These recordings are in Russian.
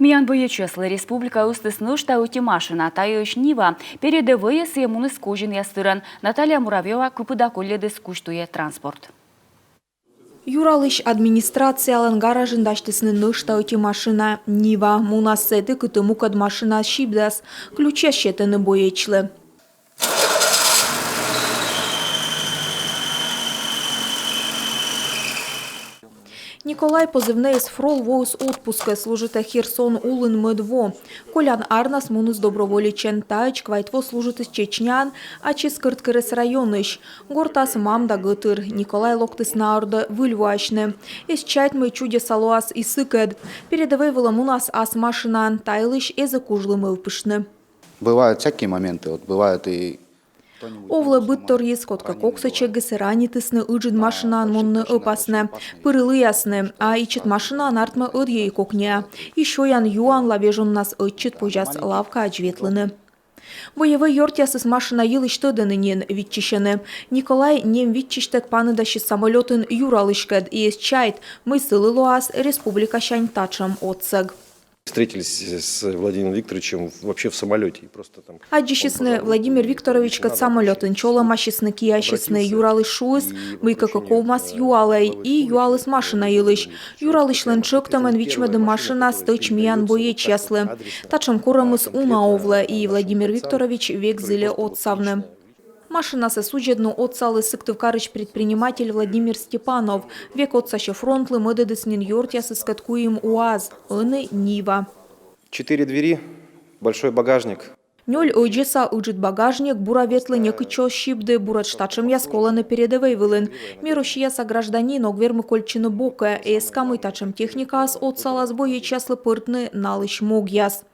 Миян боечеслы республика устысныш тауti машина тайыш Нива передовые съемуны скужин ястыран. Наталья Муравьева купыда колледы скуштуе транспорт. Юралыш администрациялын гаражындаштысыны ныш тауti машина Нива. Мунасеты кытыму кад машина шибдас. Ключа щетыны боечлы. Николай позывной из фрол воус отпуска служит Херсон улын медво. Колян Арнас мунус доброволичен таич квайтво служит из Чечнян, а чискырткырыс районыш. Гортас мамда гытыр. Николай локтыс наорда выльвуачны. Из чайтмы чуде салуас и сыкэд. Передовой валамунас ас машинан тайлыш эзы кужлымы впышны. Бывают всякие моменты, вот бывают и... Овлы быттор ескотка коксаче гысырани тысны ыджид машинан монны опасны, пырылы ясны, а ичит машинан артмы ыдьей кокня. Еще ян юан лавежун нас ычит пожас лавка ажветлыны. Боевой йортясы с машина йылыштыдынынен витчищены. Николай нем витчиштек паныдащи самолетын юралышкад и из чайт мыслы луас республика Шань-Тачам отсэг. Встретились с Владимиром Викторовичем вообще в самолете. Аджищесны Владимир Викторович кад самолетын чола машисны киящесны юралы шуыз, мыйка каковмас юалай и юалыс машина йылыш. Юралышлын чыктамын вичмедым машина стыч миян боеч яслы. Тачам корамыс уна овла и Владимир Викторович век зыле отсавны. Машина сосуджедну отсалы сыктывкарыч предприниматель Владимир Степанов. Век отсаще фронтлы мыдыдыснин йортя сыскаткуем УАЗ, ыны Нива. 4 двери, большой багажник. Нёль ойджеса ыджит багажник, бура ветлы некычо щипды, бурат штачым яскола на передовой вылын. Мирощияса гражданин огвермы кольчины бока, эскамы тачым техника с отсала сбои часлы пыртны налыш мог яс.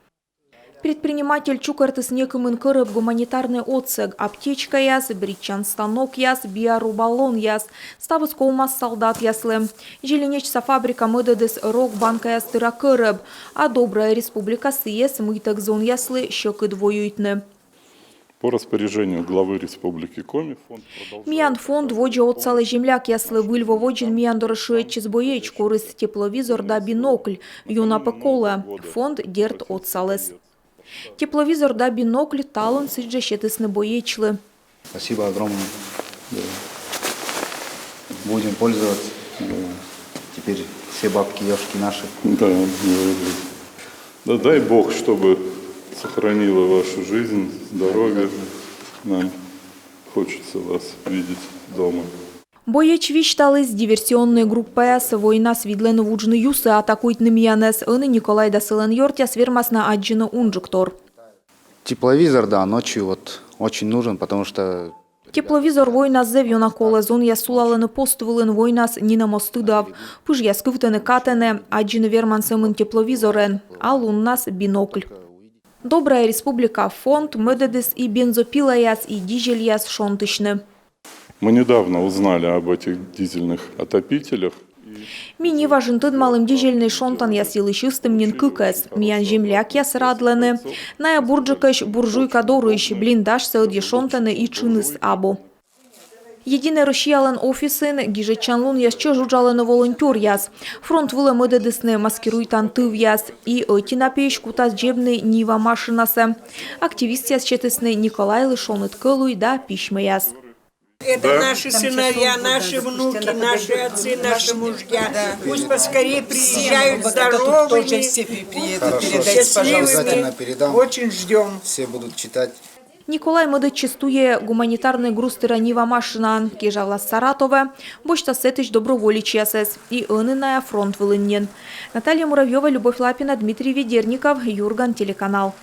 Предприниматель чукартыс некымын кырып гуманитарный отсэг, аптечка яс, бричан станок яс, биорубалон яс, ставыс колмас солдат яслы. Желенечса фабрика мыдыдыс рок банка ястыра кырып, а добрая республика сыес мытак зон яслы щекы двоюйтны. По распоряжению главы республики Коми фонд продолжает... Миян фонд воджа отсалы земляк яслы выльво воджин миян дорашуетчиз боеч, корыс тепловизор да бинокль, юна пекола, фонд дерт отсалыс. Тепловизор да бинокль талон сыджа щетысны боечлы. Спасибо огромное. Будем пользоваться. Теперь все бабки ешки наши. Да, да, дай Бог, чтобы сохранила вашу жизнь, здоровье. Нам хочется вас видеть дома. Боеч вишталыс диверсионной группы с война свидлены вуджны юсы атакует на миянес, ыны Николай дасылын йортя свермасна аджина унжиктор. Тепловизор, да, ночью вот очень нужен, потому что... Тепловизор война зевьона кола зон ясулалыны постувылын войнас нина мостыдав. Пыж яскывтыны катене, аджины вермансымын тепловизорен, а луннас бинокль. Добрая республика фонд, медедис и бензопила яс и дизель яс шонтышны. Мы недавно узнали об этих дизельных отопителях. Мини важынтын малым дизельный шонтан ясилы чистым нин кыкэс. Миян земляк яс радлены. Ная бурджикэш буржуйка дорыш, блиндаж сэлди шонтаны и чыныс або. Единый Россиялын офисын гижечанлун ясче жужалыны волонтер яс. Фронт вылы мыдыдысны маскируйтан тыв яс. И тинапейш кутас джебны Нива машинасы. Активист яс четысны Николай лышоныт кылуй да пишмы яс. Это наши сыновья, наши внуки, наши отцы, наши мужья. Пусть поскорее приезжают здоровыми, счастливыми. Очень ждем. Все будут читать. Николай мыды чистуе гуманитарный груз Нива машинан, кежавла Саратова, бочта сетыч доброволич ясес и ыныная фронт вылыннен. Наталья Муравьева, Любовь Лапина, Дмитрий Ведерников, Юрган, телеканал.